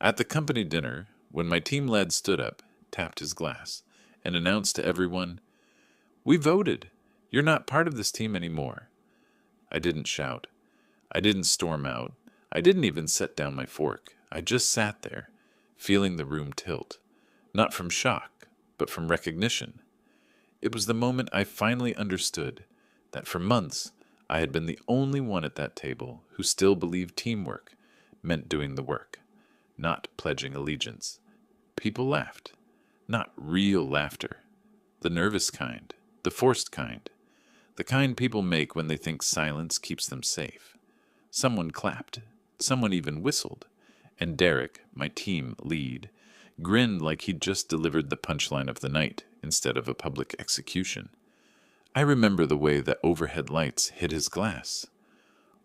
At the company dinner, when my team lead stood up, tapped his glass, and announced to everyone, "We voted. You're not part of this team anymore." I didn't shout. I didn't storm out. I didn't even set down my fork. I just sat there, feeling the room tilt. Not from shock, but from recognition. It was the moment I finally understood that for months I had been the only one at that table who still believed teamwork meant doing the work, not pledging allegiance. People laughed. Not real laughter. The nervous kind. The forced kind. The kind people make when they think silence keeps them safe. Someone clapped. Someone even whistled. And Derek, my team lead, grinned like he'd just delivered the punchline of the night instead of a public execution. I remember the way the overhead lights hit his glass.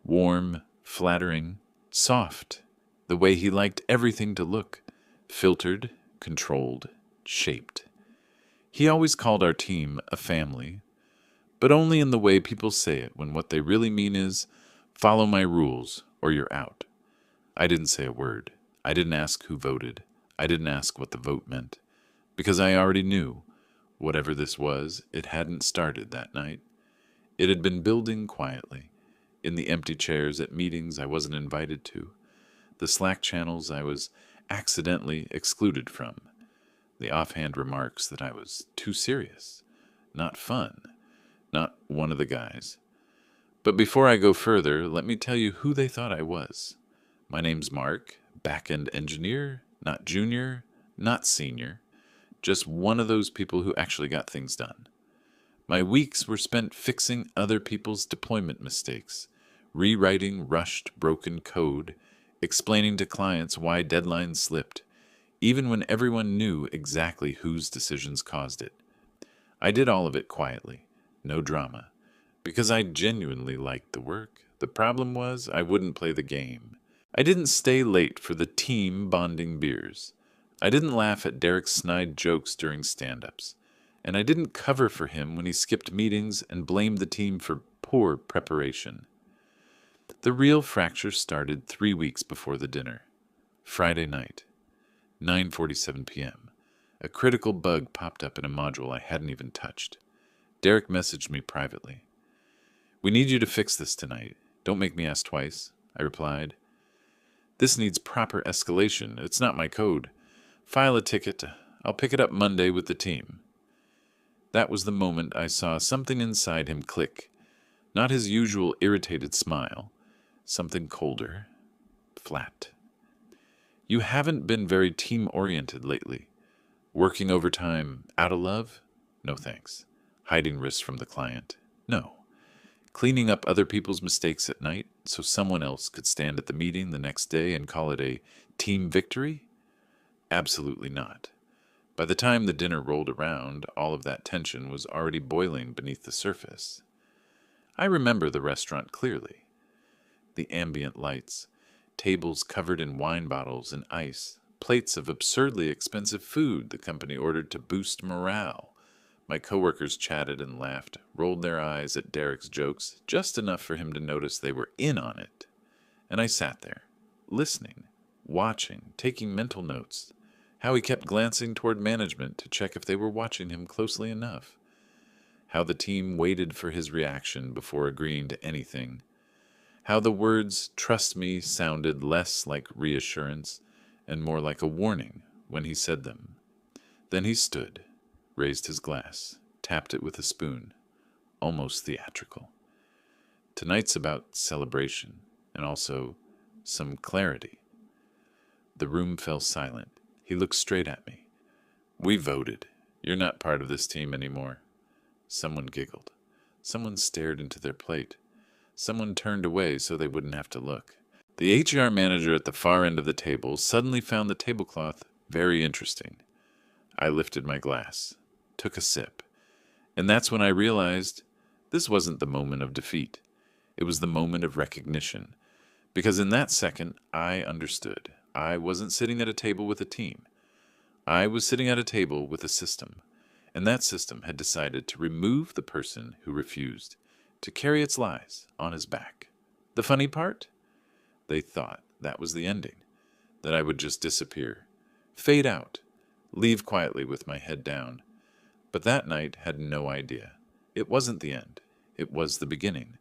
Warm, flattering, soft. The way he liked everything to look. Filtered, controlled, shaped. He always called our team a family, but only in the way people say it when what they really mean is, follow my rules or you're out. I didn't say a word. I didn't ask who voted. I didn't ask what the vote meant, because I already knew, whatever this was, it hadn't started that night. It had been building quietly, in the empty chairs at meetings I wasn't invited to, the Slack channels I was accidentally excluded from, the offhand remarks that I was too serious, not fun, not one of the guys. But before I go further, let me tell you who they thought I was. My name's Mark, back-end engineer, not junior, not senior, just one of those people who actually got things done. My weeks were spent fixing other people's deployment mistakes, rewriting rushed, broken code, explaining to clients why deadlines slipped, even when everyone knew exactly whose decisions caused it. I did all of it quietly, no drama, because I genuinely liked the work. The problem was I wouldn't play the game. I didn't stay late for the team bonding beers. I didn't laugh at Derek's snide jokes during stand-ups. And I didn't cover for him when he skipped meetings and blamed the team for poor preparation. The real fracture started 3 weeks before the dinner. Friday night, 9:47 p.m. A critical bug popped up in a module I hadn't even touched. Derek messaged me privately. "We need you to fix this tonight. Don't make me ask twice," I replied. "This needs proper escalation. It's not my code. File a ticket. I'll pick it up Monday with the team." That was the moment I saw something inside him click. Not his usual irritated smile. Something colder. Flat. "You haven't been very team-oriented lately. Working overtime out of love? No thanks. Hiding risks from the client? No. Cleaning up other people's mistakes at night so someone else could stand at the meeting the next day and call it a team victory? Absolutely not." By the time the dinner rolled around, all of that tension was already boiling beneath the surface. I remember the restaurant clearly. The ambient lights, tables covered in wine bottles and ice, plates of absurdly expensive food the company ordered to boost morale. My coworkers chatted and laughed, rolled their eyes at Derek's jokes, just enough for him to notice they were in on it. And I sat there, listening, watching, taking mental notes. How he kept glancing toward management to check if they were watching him closely enough. How the team waited for his reaction before agreeing to anything. How the words "trust me" sounded less like reassurance and more like a warning when he said them. Then he stood, raised his glass, tapped it with a spoon, almost theatrical. Tonight's about celebration and also some clarity. The room fell silent. He looked straight at me. "We voted. You're not part of this team anymore." Someone giggled. Someone stared into their plate. Someone turned away so they wouldn't have to look. The HR manager at the far end of the table suddenly found the tablecloth very interesting. I lifted my glass, took a sip, and that's when I realized this wasn't the moment of defeat. It was the moment of recognition. Because in that second, I understood. I wasn't sitting at a table with a team. I was sitting at a table with a system, and that system had decided to remove the person who refused, to carry its lies on his back. The funny part? They thought that was the ending. that I would just disappear, fade out, leave quietly with my head down. But that night had no idea. It wasn't the end. It was the beginning.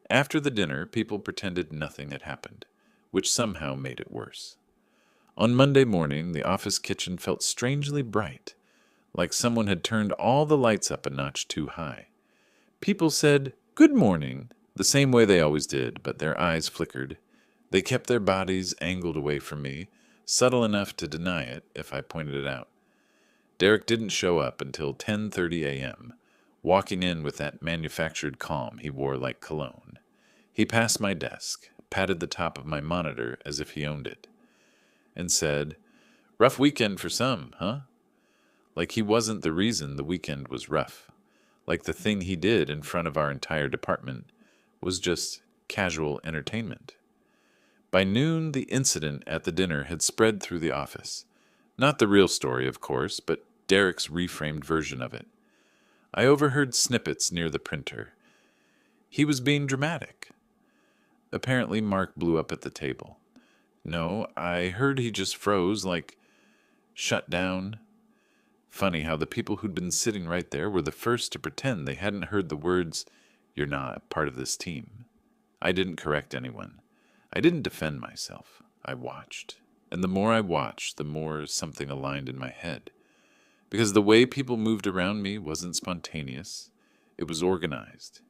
After the dinner, people pretended nothing had happened, which somehow made it worse. On Monday morning, the office kitchen felt strangely bright, like someone had turned all the lights up a notch too high. People said, "Good morning," the same way they always did, but their eyes flickered. They kept their bodies angled away from me, subtle enough to deny it if I pointed it out. Derek didn't show up until 10:30 a.m., walking in with that manufactured calm he wore like cologne. He passed my desk, patted the top of my monitor as if he owned it, and said, "Rough weekend for some, huh?" Like he wasn't the reason the weekend was rough. Like the thing he did in front of our entire department was just casual entertainment. By noon, the incident at the dinner had spread through the office. Not the real story, of course, but Derek's reframed version of it. I overheard snippets near the printer. He was being dramatic. Apparently, Mark blew up at the table. No, I heard he just froze, like shut down. Funny how the people who'd been sitting right there were the first to pretend they hadn't heard the words, "You're not part of this team." I didn't correct anyone. I didn't defend myself. I watched. And the more I watched, the more something aligned in my head. Because the way people moved around me wasn't spontaneous. It was organized.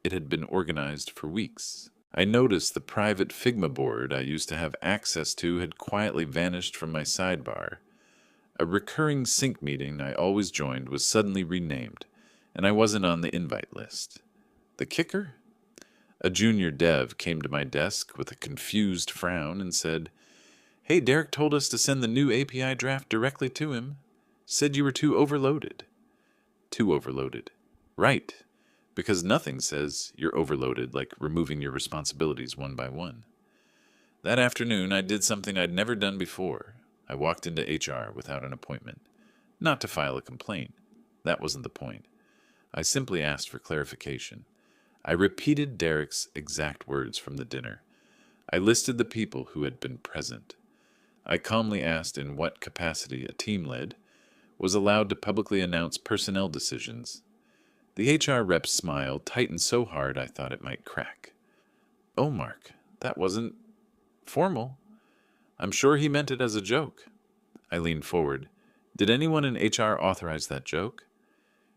It had been organized for weeks. I noticed the private Figma board I used to have access to had quietly vanished from my sidebar. A recurring sync meeting I always joined was suddenly renamed, and I wasn't on the invite list. The kicker? A junior dev came to my desk with a confused frown and said, "Hey, Derek told us to send the new API draft directly to him. Said you were too overloaded." Too overloaded. Right. Because nothing says you're overloaded like removing your responsibilities one by one. That afternoon, I did something I'd never done before. I walked into HR without an appointment. Not to file a complaint. That wasn't the point. I simply asked for clarification. I repeated Derek's exact words from the dinner. I listed the people who had been present. I calmly asked in what capacity a team lead was allowed to publicly announce personnel decisions. The HR rep's smile tightened so hard I thought it might crack. "Oh, Mark, that wasn't formal. I'm sure he meant it as a joke." I leaned forward. "Did anyone in HR authorize that joke?"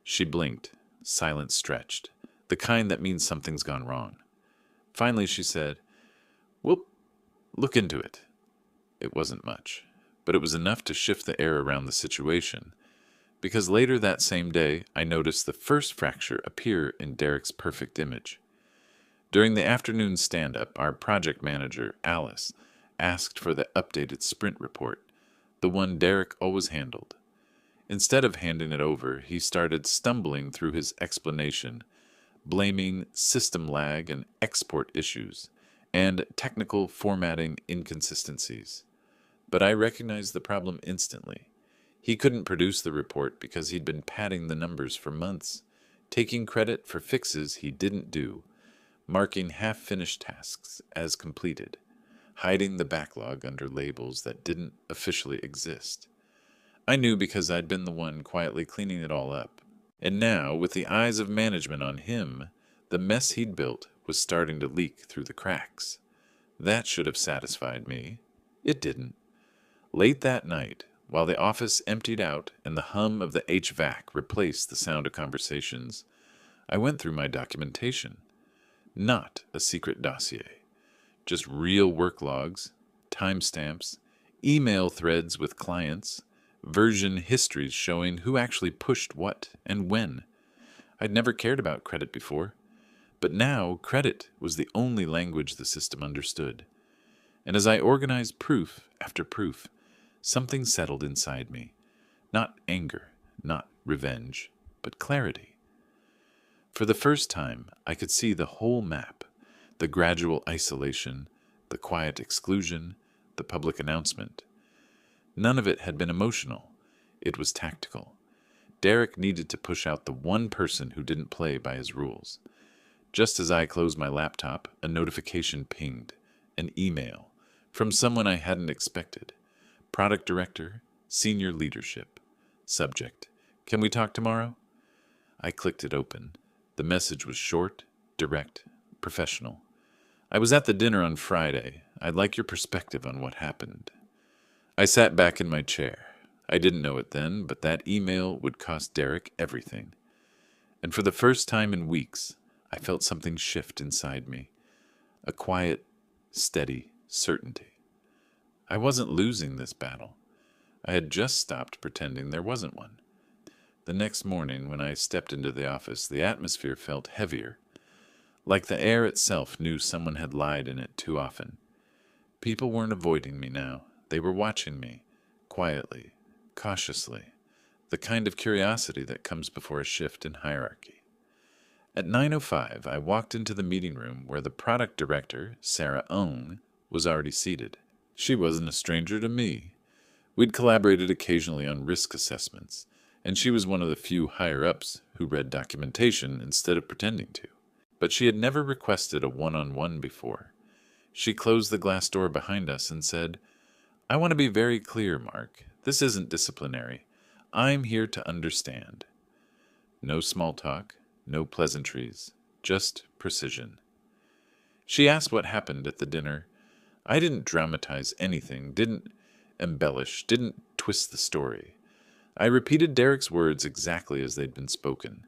She blinked, silence stretched, the kind that means something's gone wrong. Finally she said, "We'll look into it." It wasn't much, but it was enough to shift the air around the situation, because later that same day I noticed the first fracture appear in Derek's perfect image. During the afternoon stand-up, our project manager, Alice, asked for the updated sprint report, the one Derek always handled. Instead of handing it over, he started stumbling through his explanation, blaming system lag and export issues, and technical formatting inconsistencies. But I recognized the problem instantly. He couldn't produce the report because he'd been padding the numbers for months, taking credit for fixes he didn't do, marking half-finished tasks as completed, hiding the backlog under labels that didn't officially exist. I knew because I'd been the one quietly cleaning it all up. And now, with the eyes of management on him, the mess he'd built was starting to leak through the cracks. That should have satisfied me. It didn't. Late that night, while the office emptied out and the hum of the HVAC replaced the sound of conversations, I went through my documentation. Not a secret dossier. Just real work logs, timestamps, email threads with clients, version histories showing who actually pushed what and when. I'd never cared about credit before, but now credit was the only language the system understood. And as I organized proof after proof, something settled inside me. Not anger, not revenge, but clarity. For the first time, I could see the whole map, the gradual isolation, the quiet exclusion, the public announcement. None of it had been emotional. It was tactical. Derek needed to push out the one person who didn't play by his rules. Just as I closed my laptop, a notification pinged, an email, from someone I hadn't expected. Product director, senior leadership. Subject: can we talk tomorrow? I clicked it open. The message was short, direct, professional. I was at the dinner on Friday. I'd like your perspective on what happened. I sat back in my chair. I didn't know it then, but that email would cost Derek everything. And for the first time in weeks, I felt something shift inside me. A quiet, steady certainty. I wasn't losing this battle. I had just stopped pretending there wasn't one. The next morning, when I stepped into the office, the atmosphere felt heavier, like the air itself knew someone had lied in it too often. People weren't avoiding me now. They were watching me, quietly, cautiously, the kind of curiosity that comes before a shift in hierarchy. At 9:05, I walked into the meeting room where the product director, Sarah Ong, was already seated. She wasn't a stranger to me. We'd collaborated occasionally on risk assessments, and she was one of the few higher-ups who read documentation instead of pretending to. But she had never requested a one-on-one before. She closed the glass door behind us and said, "I want to be very clear, Mark. This isn't disciplinary. I'm here to understand." No small talk, no pleasantries, just precision. She asked what happened at the dinner. I didn't dramatize anything, didn't embellish, didn't twist the story. I repeated Derek's words exactly as they'd been spoken.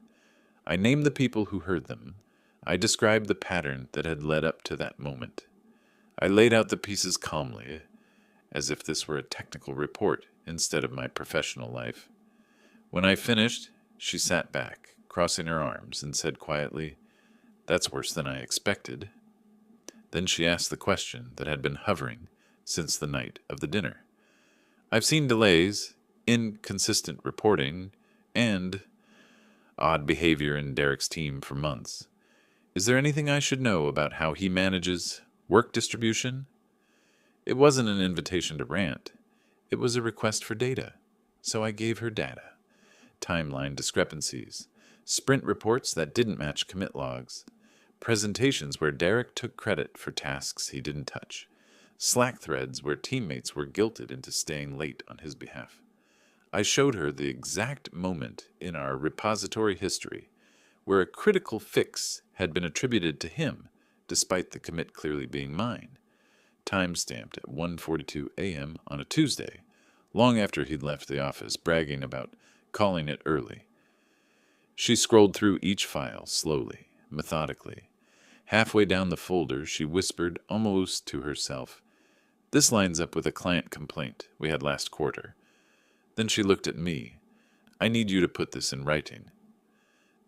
I named the people who heard them. I described the pattern that had led up to that moment. I laid out the pieces calmly, as if this were a technical report instead of my professional life. When I finished, she sat back, crossing her arms, and said quietly, "That's worse than I expected." Then she asked the question that had been hovering since the night of the dinner. "I've seen delays, inconsistent reporting, and odd behavior in Derek's team for months. Is there anything I should know about how he manages work distribution?" It wasn't an invitation to rant. It was a request for data. So I gave her data. Timeline discrepancies. Sprint reports that didn't match commit logs. Presentations where Derek took credit for tasks he didn't touch. Slack threads where teammates were guilted into staying late on his behalf. I showed her the exact moment in our repository history where a critical fix had been attributed to him, despite the commit clearly being mine. Time-stamped at 1:42 a.m. on a Tuesday, long after he'd left the office, bragging about calling it early. She scrolled through each file slowly, methodically. Halfway down the folder, she whispered almost to herself, "This lines up with a client complaint we had last quarter." Then she looked at me. "I need you to put this in writing."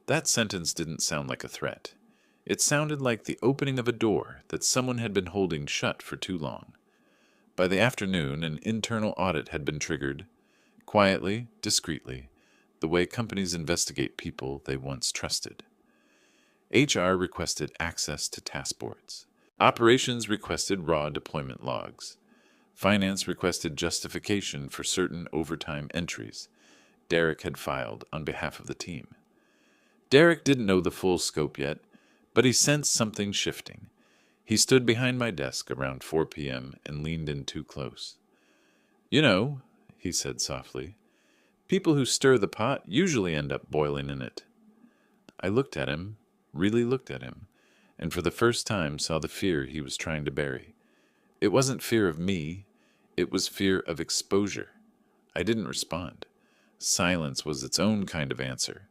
That sentence didn't sound like a threat. It sounded like the opening of a door that someone had been holding shut for too long. By the afternoon, an internal audit had been triggered. Quietly, discreetly, the way companies investigate people they once trusted. HR requested access to task boards. Operations requested raw deployment logs. Finance requested justification for certain overtime entries Derek had filed on behalf of the team. Derek didn't know the full scope yet, but he sensed something shifting. He stood behind my desk around 4 p.m. and leaned in too close. "You know," he said softly, "people who stir the pot usually end up boiling in it." I looked at him, really looked at him, and for the first time saw the fear he was trying to bury. It wasn't fear of me, it was fear of exposure. I didn't respond. Silence was its own kind of answer.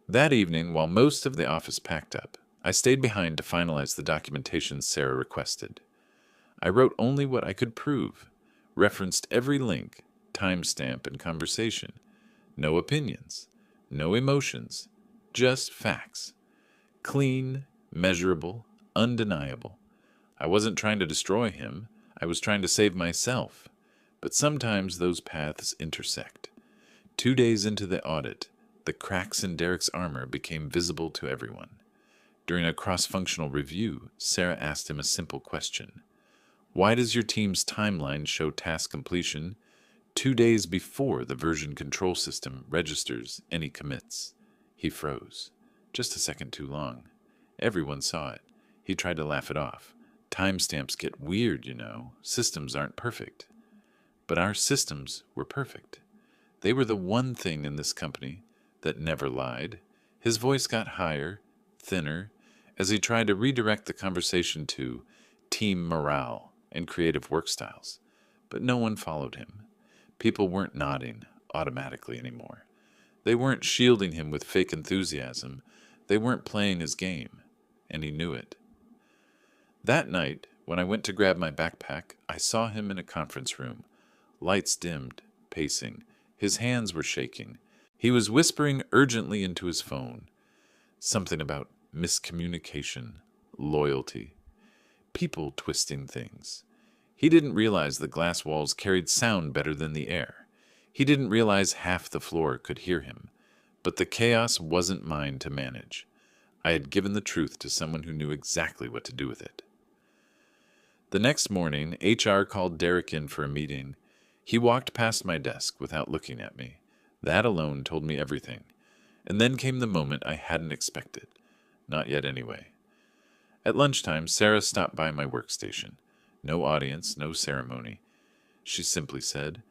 That evening, while most of the office packed up, I stayed behind to finalize the documentation Sarah requested. I wrote only what I could prove, referenced every link, timestamp, and conversation. No opinions, no emotions, just facts. Clean, measurable, undeniable. I wasn't trying to destroy him, I was trying to save myself. But sometimes those paths intersect. 2 days into the audit, the cracks in Derek's armor became visible to everyone. During a cross-functional review, Sarah asked him a simple question. "Why does your team's timeline show task completion 2 days before the version control system registers any commits?" He froze. Just a second too long. Everyone saw it. He tried to laugh it off. Timestamps get weird, you know. Systems aren't perfect. But our systems were perfect. They were the one thing in this company that never lied. His voice got higher, thinner, as he tried to redirect the conversation to team morale and creative work styles. But no one followed him. People weren't nodding automatically anymore. They weren't shielding him with fake enthusiasm. They weren't playing his game, and he knew it. That night, when I went to grab my backpack, I saw him in a conference room. Lights dimmed, pacing. His hands were shaking. He was whispering urgently into his phone. Something about miscommunication, loyalty, people twisting things. He didn't realize the glass walls carried sound better than the air. He didn't realize half the floor could hear him. But the chaos wasn't mine to manage. I had given the truth to someone who knew exactly what to do with it. The next morning, HR called Derek in for a meeting. He walked past my desk without looking at me. That alone told me everything. And then came the moment I hadn't expected. Not yet anyway. At lunchtime, Sarah stopped by my workstation. No audience, no ceremony. She simply said,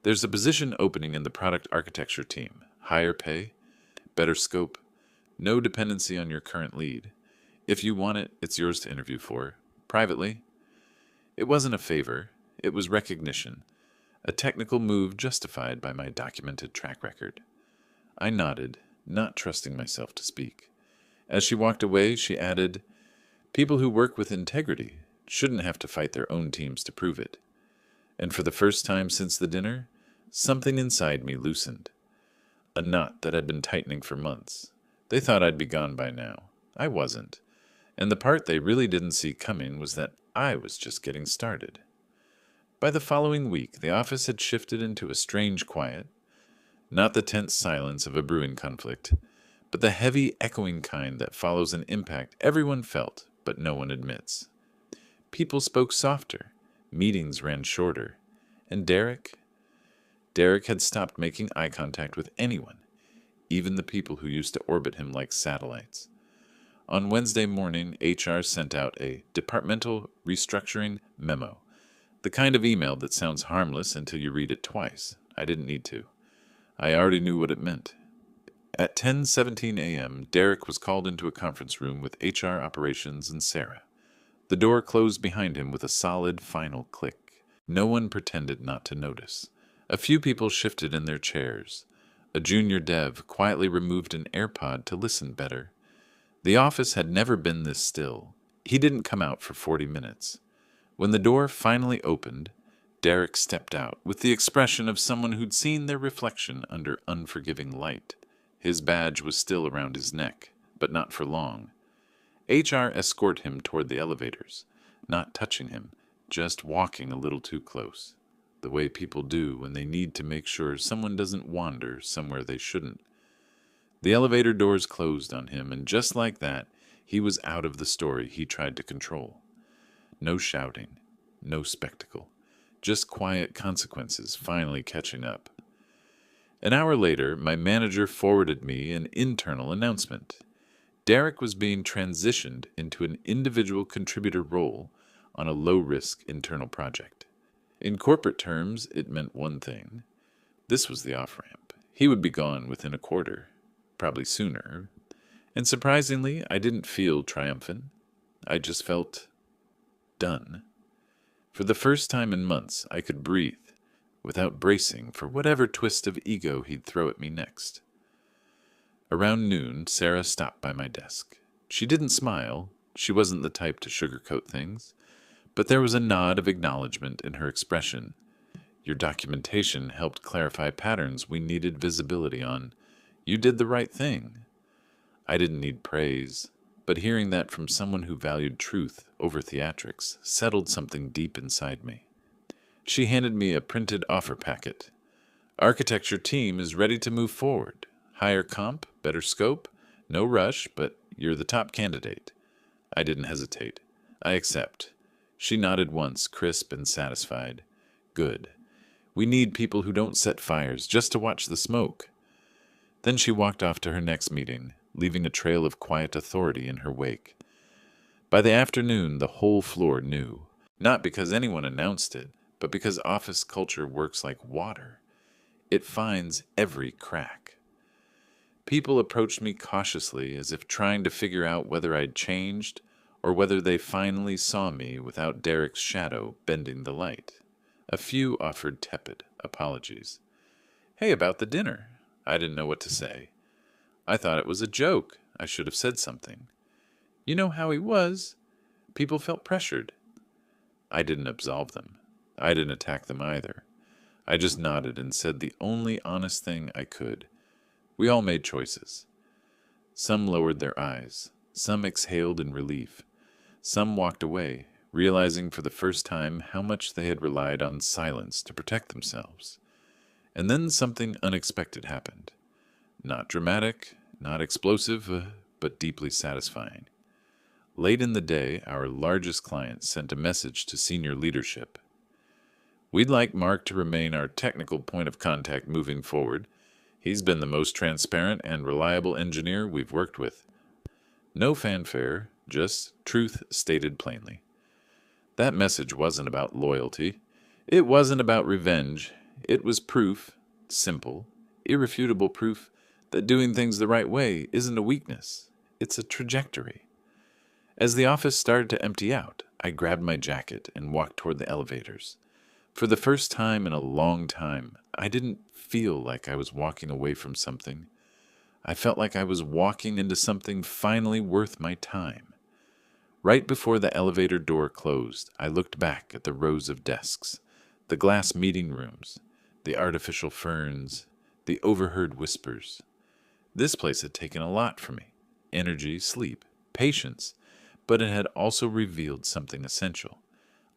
"There's a position opening in the product architecture team. Higher pay, better scope, no dependency on your current lead. If you want it, it's yours to interview for. Privately." It wasn't a favor. It was recognition. A technical move justified by my documented track record. I nodded, not trusting myself to speak. As she walked away, she added, "People who work with integrity shouldn't have to fight their own teams to prove it." And for the first time since the dinner, something inside me loosened. A knot that had been tightening for months. They thought I'd be gone by now. I wasn't. And the part they really didn't see coming was that I was just getting started. By the following week, the office had shifted into a strange quiet. Not the tense silence of a brewing conflict, but the heavy, echoing kind that follows an impact everyone felt, but no one admits. People spoke softer, meetings ran shorter, and Derek had stopped making eye contact with anyone, even the people who used to orbit him like satellites. On Wednesday morning, HR sent out a departmental restructuring memo, the kind of email that sounds harmless until you read it twice. I didn't need to. I already knew what it meant. At 10:17 a.m., Derek was called into a conference room with HR operations and Sarah. The door closed behind him with a solid final click. No one pretended not to notice. A few people shifted in their chairs. A junior dev quietly removed an AirPod to listen better. The office had never been this still. He didn't come out for 40 minutes. When the door finally opened, Derek stepped out with the expression of someone who'd seen their reflection under unforgiving light. His badge was still around his neck, but not for long. HR escorted him toward the elevators, not touching him, just walking a little too close, the way people do when they need to make sure someone doesn't wander somewhere they shouldn't. The elevator doors closed on him, and just like that, he was out of the story he tried to control. No shouting, no spectacle, just quiet consequences finally catching up. An hour later, my manager forwarded me an internal announcement. Derek was being transitioned into an individual contributor role on a low-risk internal project. In corporate terms, it meant one thing. This was the off-ramp. He would be gone within a quarter. Probably sooner, and surprisingly, I didn't feel triumphant. I just felt done. For the first time in months, I could breathe without bracing for whatever twist of ego he'd throw at me next. Around noon, Sarah stopped by my desk. She didn't smile. She wasn't the type to sugarcoat things, but there was a nod of acknowledgement in her expression. "Your documentation helped clarify patterns we needed visibility on. You did the right thing." I didn't need praise, but hearing that from someone who valued truth over theatrics settled something deep inside me. She handed me a printed offer packet. "Architecture team is ready to move forward. Higher comp, better scope, no rush, but you're the top candidate." I didn't hesitate. "I accept." She nodded once, crisp and satisfied. "Good. We need people who don't set fires just to watch the smoke." Then she walked off to her next meeting, leaving a trail of quiet authority in her wake. By the afternoon, the whole floor knew. Not because anyone announced it, but because office culture works like water. It finds every crack. People approached me cautiously, as if trying to figure out whether I'd changed or whether they finally saw me without Derek's shadow bending the light. A few offered tepid apologies. "Hey, about the dinner." I didn't know what to say. I thought it was a joke. I should have said something. "You know how he was." People felt pressured. I didn't absolve them. I didn't attack them either. I just nodded and said the only honest thing I could. We all made choices. Some lowered their eyes. Some exhaled in relief. Some walked away, realizing for the first time how much they had relied on silence to protect themselves. And then something unexpected happened. Not dramatic, not explosive, but deeply satisfying. Late in the day, our largest client sent a message to senior leadership. "We'd like Mark to remain our technical point of contact moving forward. He's been the most transparent and reliable engineer we've worked with." No fanfare, just truth stated plainly. That message wasn't about loyalty. It wasn't about revenge. It was proof, simple, irrefutable proof, that doing things the right way isn't a weakness. It's a trajectory. As the office started to empty out, I grabbed my jacket and walked toward the elevators. For the first time in a long time, I didn't feel like I was walking away from something. I felt like I was walking into something finally worth my time. Right before the elevator door closed, I looked back at the rows of desks, the glass meeting rooms, the artificial ferns, the overheard whispers. This place had taken a lot from me: energy, sleep, patience, but it had also revealed something essential.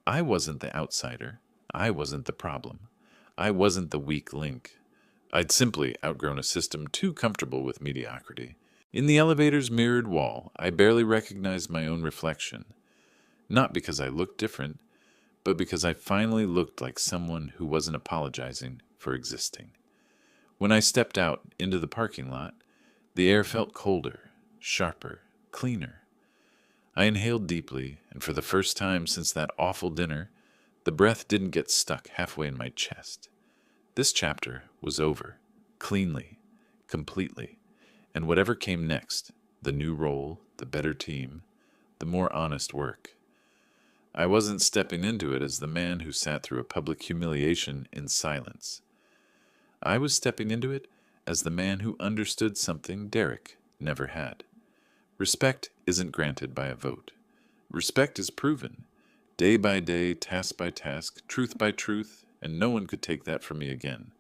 I wasn't the outsider. I wasn't the problem. I wasn't the weak link. I'd simply outgrown a system too comfortable with mediocrity. In the elevator's mirrored wall, I barely recognized my own reflection. Not because I looked different, but because I finally looked like someone who wasn't apologizing for existing. When I stepped out into the parking lot, the air felt colder, sharper, cleaner. I inhaled deeply, and for the first time since that awful dinner, the breath didn't get stuck halfway in my chest. This chapter was over, cleanly, completely, and whatever came next, the new role, the better team, the more honest work. I wasn't stepping into it as the man who sat through a public humiliation in silence. I was stepping into it as the man who understood something Derek never had. Respect isn't granted by a vote. Respect is proven, day by day, task by task, truth by truth, and no one could take that from me again.